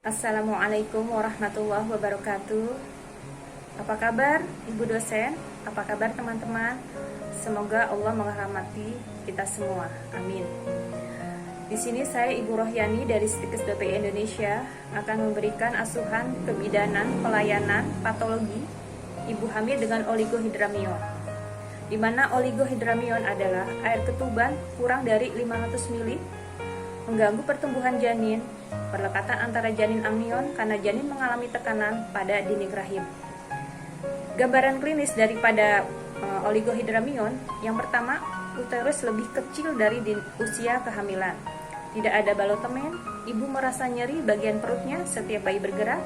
Assalamualaikum warahmatullahi wabarakatuh. Apa kabar Ibu dosen? Apa kabar teman-teman? Semoga Allah merahmati kita semua. Amin. Di sini saya Ibu Rohyani dari Stikes BPI Indonesia akan memberikan asuhan kebidanan pelayanan patologi ibu hamil dengan oligohidramion. Di mana oligohidramion adalah air ketuban kurang dari 500 ml, mengganggu pertumbuhan janin, perlekatan antara janin amnion karena janin mengalami tekanan pada dinding rahim. Gambaran klinis daripada oligohidramion, yang pertama, uterus lebih kecil dari usia kehamilan. Tidak ada balotemen, ibu merasa nyeri bagian perutnya setiap bayi bergerak,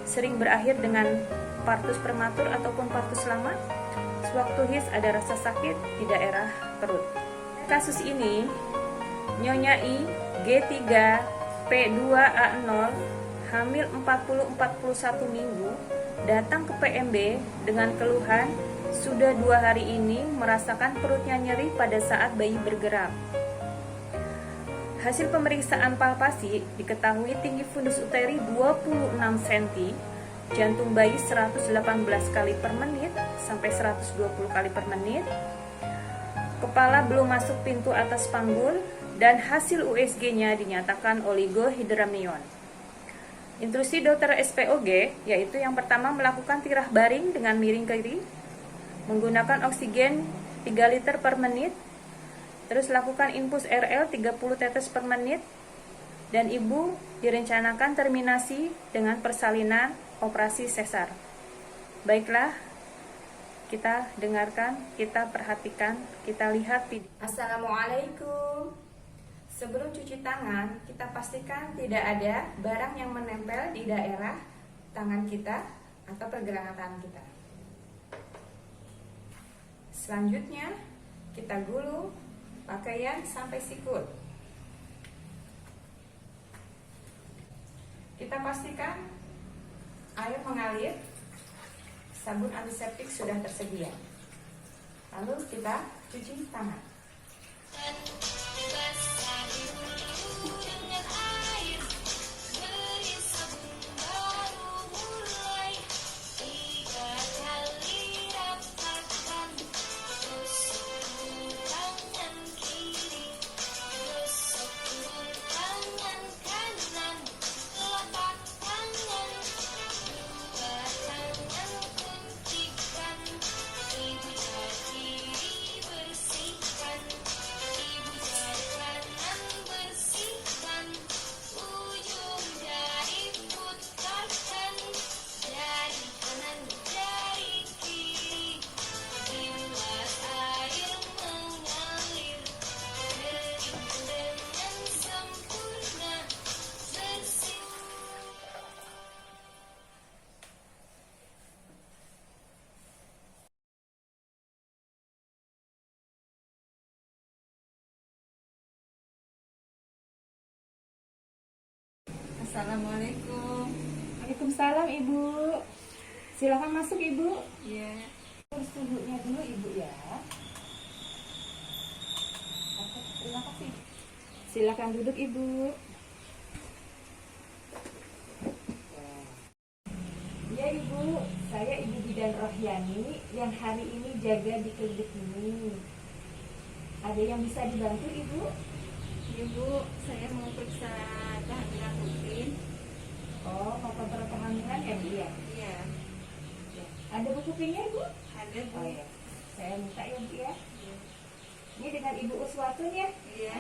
sering berakhir dengan partus prematur ataupun partus lama. Sewaktu his ada rasa sakit di daerah perut. Kasus ini, Nyonya I, G3, P2A0, hamil 40-41 minggu, datang ke PMB dengan keluhan sudah 2 hari ini merasakan perutnya nyeri pada saat bayi bergerak. Hasil pemeriksaan palpasi diketahui tinggi fundus uteri 26 cm, jantung bayi 118 kali per menit sampai 120 kali per menit, kepala belum masuk pintu atas panggul, dan hasil USG-nya dinyatakan oligohidramion. Instruksi dokter SPOG yaitu yang pertama melakukan tirah baring dengan miring kiri, menggunakan oksigen 3 liter per menit, terus lakukan infus RL 30 tetes per menit, dan ibu direncanakan terminasi dengan persalinan operasi sesar. Baiklah, kita dengarkan, kita perhatikan, kita lihat video. Assalamualaikum. Sebelum cuci tangan, kita pastikan tidak ada barang yang menempel di daerah tangan kita atau pergelangan tangan kita. Selanjutnya, kita gulung pakaian sampai sikut. Kita pastikan air mengalir, sabun antiseptik sudah tersedia. Lalu kita cuci tangan. Assalamualaikum. Waalaikumsalam Ibu. Silakan masuk Ibu. Iya. Terus duduknya dulu Ibu ya. Oke, terima kasih. Silakan duduk Ibu. Ya Ibu, saya Ibu Bidan Rohyani yang hari ini jaga di klinik ini. Ada yang bisa dibantu Ibu? Ibu, saya mau periksa kehamilan rutin. Oh, mau kontrol kehamilan ya Bu ya? Iya. Ada buku pinnya Ibu? Ada, Bu. Oh ya, saya minta ya Bu ya. Ini dengan Ibu Uswatun ya? Iya.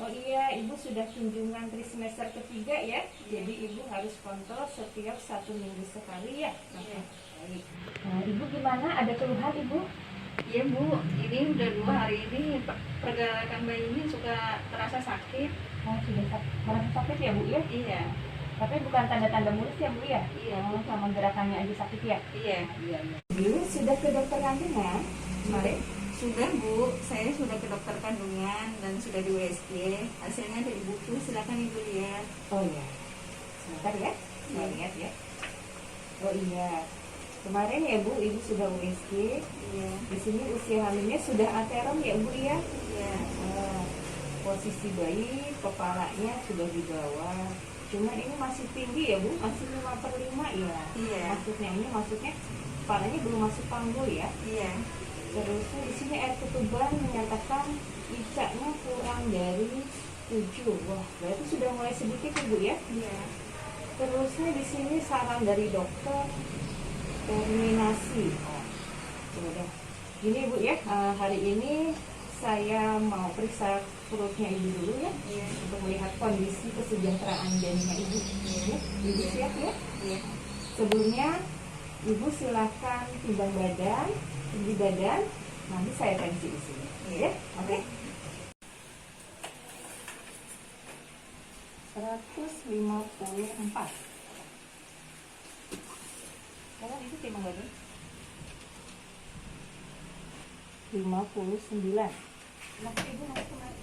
Oh iya, Ibu sudah kunjungan trimester ketiga ya? Jadi Ibu harus kontrol setiap 1 minggu sekali ya? Iya. Baik. Nah, Ibu gimana? Ada keluhan Ibu? Iya, Bu. Ini udah 2 hari ini pergerakan bayi ini suka terasa sakit. Oh, sudah merasa sakit ya Bu ya? Iya. Tapi bukan tanda-tanda mulus ya Bu ya? Iya. Oh, sama gerakannya aja sakit ya? Iya. Iya. Ibu sudah ke dokter kandungan kemarin? Sudah, Bu. Saya sudah ke dokter kandungan dan sudah di USG. Hasilnya ada di buku. Silakan Ibu lihat. Oh iya. Sebentar ya. Saya lihat ya. Oh iya. Kemarin ya Bu, Ibu sudah USG. Iya. Di sini usia hamilnya sudah aterom ya Bu ya? Iya. posisi baik, kepalanya sudah di bawah. Cuma ini masih tinggi ya Bu, masih 5/5 ya. Iya. Maksudnya kepalanya belum masuk panggul ya. Iya. Terusnya di sini air ketuban menyatakan ICA-nya kurang dari 7. Wah, berarti sudah mulai sedikit ya Bu ya. Iya. Terusnya di sini saran dari dokter terminasi. Oh, sudah. Gini Bu ya, hari ini saya mau periksa perutnya Ibu dulu ya, untuk melihat kondisi kesejahteraan janinnya Ibu. Ya, Ibu siap ya? Iya. Sebelumnya Ibu silakan timbang badan, tinggi badan, nanti saya tensi di sini. Ya, oke? 154. Sekarang Ibu timbang badan. 59. Nafsu Ibu nafsu naik.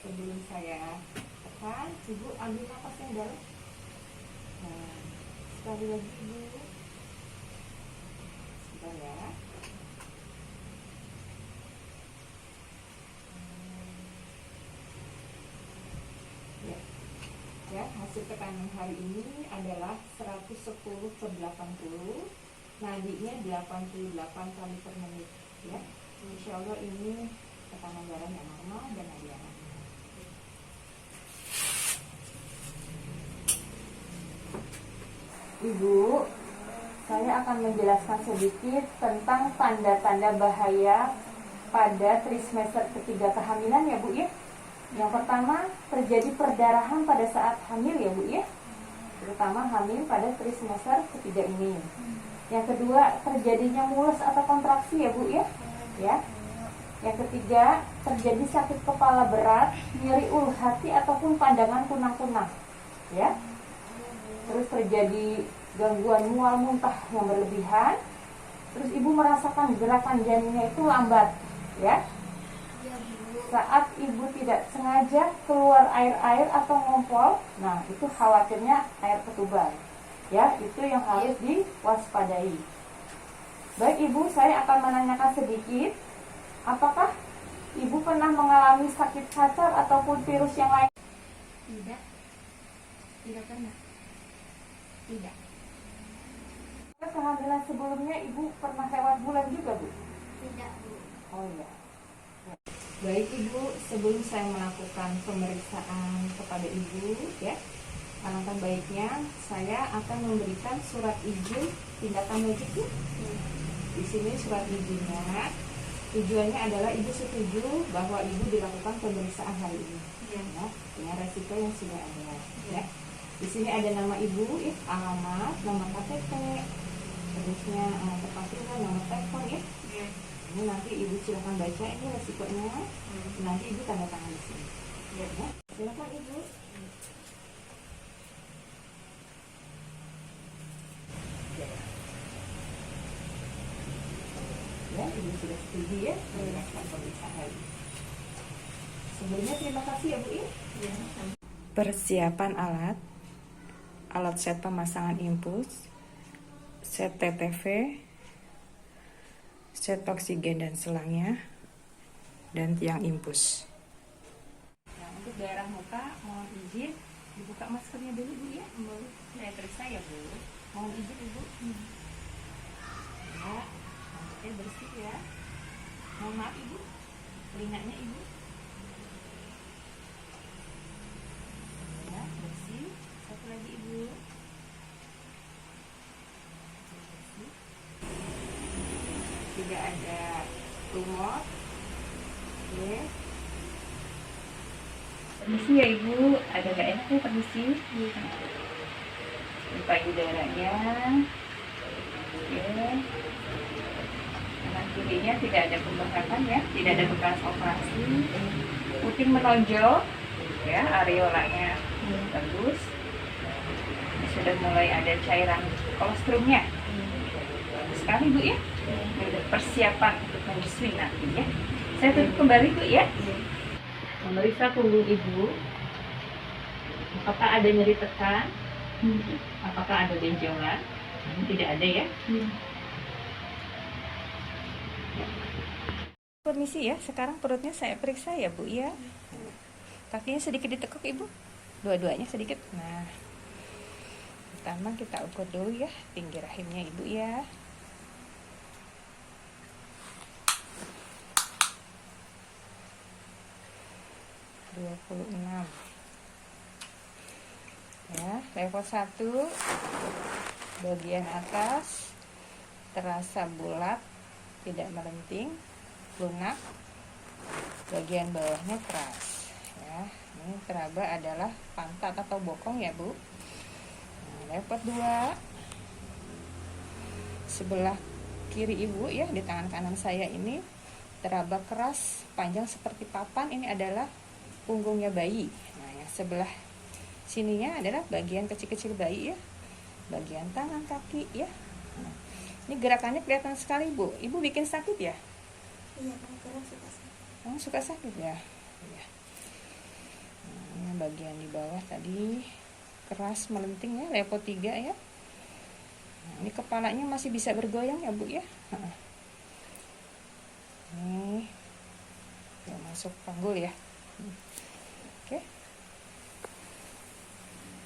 Sebelum saya tekan, Ibu ambil napas yang dalam. Nah, sekali lagi Ibu. Sebentar ya. Ya, hasil tekanan hari ini adalah 110/80, nadinya 88 kali per menit ya. Insya Allah ini tekanan darah yang normal dan nadi yang normal. Ibu, saya akan menjelaskan sedikit tentang tanda-tanda bahaya pada trimester ketiga kehamilan ya Bu ya. Yang pertama, terjadi perdarahan pada saat hamil ya Bu ya, terutama hamil pada trimester ketiga ini. Yang kedua, terjadinya mules atau kontraksi ya Bu ya. Yang ketiga, terjadi sakit kepala berat, nyeri ulu hati ataupun pandangan kunang-kunang ya. Terus terjadi gangguan mual muntah yang berlebihan. Terus Ibu merasakan gerakan janinnya itu lambat ya. Saat Ibu tidak sengaja keluar air-air atau ngompol, nah itu khawatirnya air ketuban. Ya, itu yang harus diwaspadai. Baik Ibu, saya akan menanyakan sedikit, apakah Ibu pernah mengalami sakit cacar ataupun virus yang lain? Tidak pernah. Tidak. Kehamilan sebelumnya Ibu pernah lewat bulan juga Bu? Tidak Bu. Oh iya. Baik Ibu, sebelum saya melakukan pemeriksaan kepada Ibu ya, alangkah baiknya saya akan memberikan surat izin tindakan medis ya. Di sini surat izinnya, tujuannya adalah Ibu setuju bahwa Ibu dilakukan pemeriksaan hari ini ya, dengan resiko yang sudah ada ya. Di sini ada nama Ibu, ya, alamat, nomor KTP, terusnya tempat tinggal, nomor telepon ya. Ini nanti Ibu silakan baca ini resikonya. Nanti Ibu tanda tangan di sini. Ya. Silakan Ibu. Ya, Ibu sudah setuju ya melakukan pemeriksaan hari ini. Sebelumnya terima kasih ya Bu ya. Persiapan alat set pemasangan impuls, set TTV, set oksigen dan selangnya, dan tiang impuls. Nah, untuk daerah muka mohon izin dibuka maskernya dulu Bu ya. Saya periksa ya Bu. Mohon izin Ibu. Ya, rambutnya bersih ya. Mohon maaf Ibu, telinganya Ibu. Ya, bersih. Satu lagi Ibu. Bersih. Tidak ada tumor. Oke. Permisi ya Ibu, ada gak enak ya permisi? Lupa udaranya. Oke. Kanan kirinya tidak ada pembengkakan ya, tidak ada bekas operasi. Mungkin menonjol ya, areolanya bagus. Ini sudah mulai ada cairan kolostrumnya. Sekali Bu ya. Ini udah persiapan untuk menyusui nanti ya. Saya tutup kembali Bu ya. Memeriksa punggung Ibu. Apakah ada nyeri tekan? Apakah ada benjolan? Tidak ada ya. permisi ya. Sekarang perutnya saya periksa ya Bu ya. Kakinya sedikit ditekuk Ibu. Dua-duanya sedikit. Nah, pertama kita ukur dulu ya tinggi rahimnya Ibu ya. (26) ya. Level 1 bagian atas terasa bulat, tidak melenting, lunak. Bagian bawahnya keras ya. Ini teraba adalah pantat atau bokong ya Bu. Nah, level 2 sebelah kiri Ibu ya, di tangan kanan saya ini teraba keras, panjang seperti papan. Ini adalah punggungnya bayi. Nah, yang sebelah sininya adalah bagian kecil-kecil bayi ya, bagian tangan, kaki ya. Nah, ini gerakannya kelihatan sekali Bu. Ibu bikin sakit ya? Iya, kadang suka sakit. Oh, suka sakit ya? Iya. Nah, ini bagian di bawah tadi keras melenting ya, level 3 ya. Nah, ini kepalanya masih bisa bergoyang ya Bu ya. Nah, ini ya, masuk panggul ya. Oke.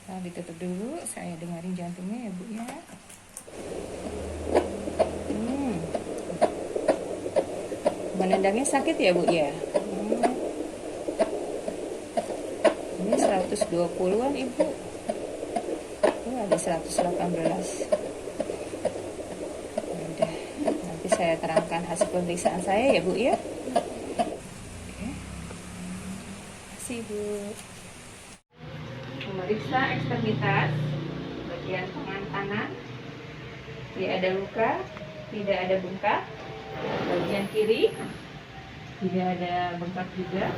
Nah, ditutup dulu, saya dengerin jantungnya ya Bu ya. Menendangnya sakit ya Bu ya. Ini 120-an Ibu. Oh, ada 118. Udah, nanti saya terangkan hasil pemeriksaan saya ya Bu ya. Oke. Terima kasih Bu. Memeriksa ekstremitas bagian tangan kanan, tidak ada luka, tidak ada bengkak. Bagian kiri tidak ada bengkak juga.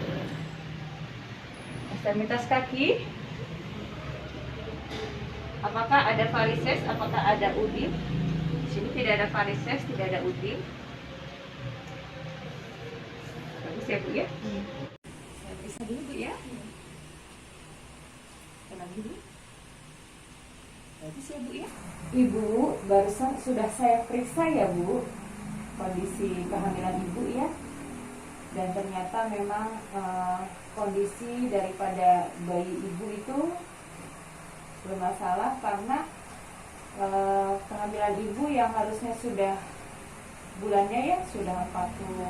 Ekstremitas kaki, apakah ada varises, apakah ada udin? Di sini tidak ada varises, tidak ada udin. Bagus ya Bu ya. Saya periksa dulu Bu ya. Lagi Bu. Bagus ya Bu ya. Ibu barusan sudah saya periksa ya Bu kondisi kehamilan Ibu ya. Dan ternyata memang kondisi daripada bayi Ibu itu bermasalah karena kehamilan Ibu yang harusnya sudah bulannya ya sudah 40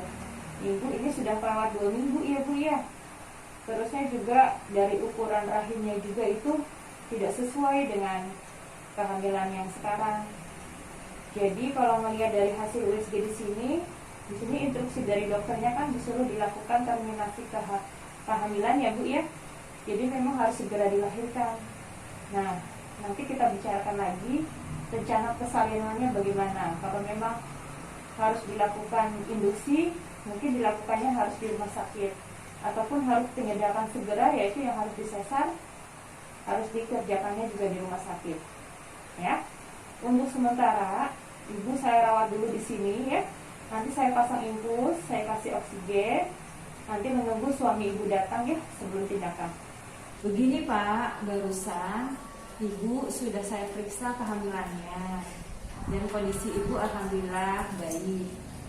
minggu, ini sudah kelewat 2 minggu ya Bu ya. Terusnya juga dari ukuran rahimnya juga itu tidak sesuai dengan kehamilan yang sekarang. Jadi kalau melihat dari hasil USG di sini instruksi dari dokternya kan disuruh dilakukan terminasi kehamilan ya Bu ya. Jadi memang harus segera dilahirkan. Nah, nanti kita bicarakan lagi rencana persalinannya bagaimana. Kalau memang harus dilakukan induksi, mungkin dilakukannya harus di rumah sakit. Ataupun harus penyediaan segera, yaitu yang harus disesar, harus dikerjakannya juga di rumah sakit. Ya, untuk sementara Ibu saya rawat dulu di sini ya. Nanti saya pasang infus, saya kasih oksigen. Nanti menunggu suami Ibu datang ya sebelum tindakan. Begini Pak, barusan Ibu sudah saya periksa kehamilannya dan kondisi Ibu alhamdulillah baik.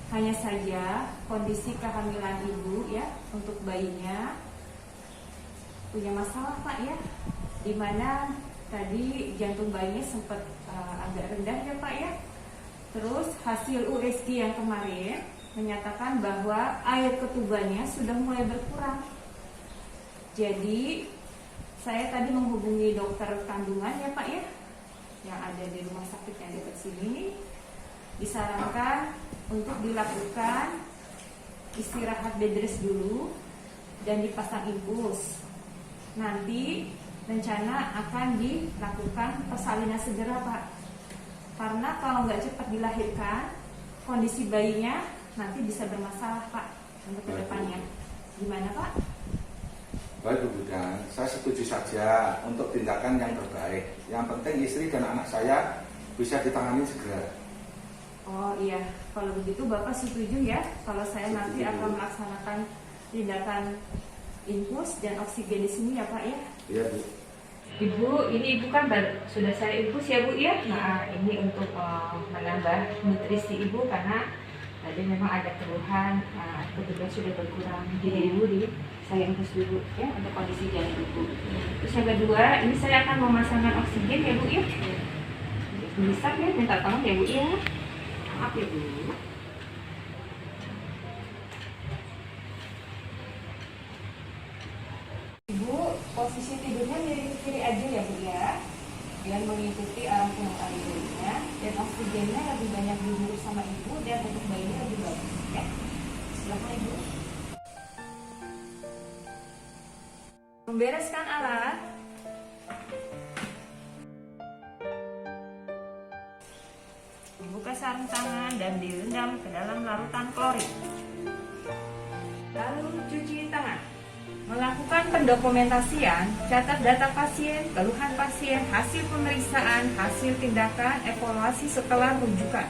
Hanya saja kondisi kehamilan Ibu ya untuk bayinya punya masalah Pak ya, dimana tadi jantung bayinya sempat agak rendah ya Pak ya. Terus hasil USG yang kemarin menyatakan bahwa air ketubannya sudah mulai berkurang. Jadi saya tadi menghubungi dokter kandungan ya Pak ya, yang ada di rumah sakit yang dekat sini. Disarankan untuk dilakukan istirahat bed rest dulu dan dipasang infus. Nanti rencana akan dilakukan persalinan segera Pak. Karena kalau nggak cepat dilahirkan, kondisi bayinya nanti bisa bermasalah Pak untuk kedepannya. Gimana Pak? Baik Bu Bidan, saya setuju saja untuk tindakan yang terbaik. Yang penting istri dan anak saya bisa ditangani segera. Oh iya, kalau begitu Bapak setuju ya kalau saya nanti akan melaksanakan tindakan infus dan oksigen di sini ya Pak ya? Iya Bu. Ibu, ini Ibu kan sudah saya infus ya Bu ya? Nah ini untuk menambah nutrisi Ibu karena tadi memang ada keluhan, petugas sudah berkurang. Jadi ibu saya ingkes dulu ya untuk kondisi jantung ibu. Terus yang kedua, ini saya akan memasangkan oksigen ya bu ya. Bisa ya, minta tolong ya bu ya. Maaf ya bu. Ibu posisi tidurnya miring ke kiri aja ya bu ya, biar mengikuti arah pulang airnya, dan oksigennya lebih banyak dulu sama ibu dan untuk bayinya lebih bagus ya. Silakan ibu. Membereskan alat. Dibuka sarung tangan dan direndam ke dalam larutan klorin. Lalu cuci tangan. Melakukan pendokumentasian, catat data pasien, keluhan pasien, hasil pemeriksaan, hasil tindakan, evaluasi setelah rujukan.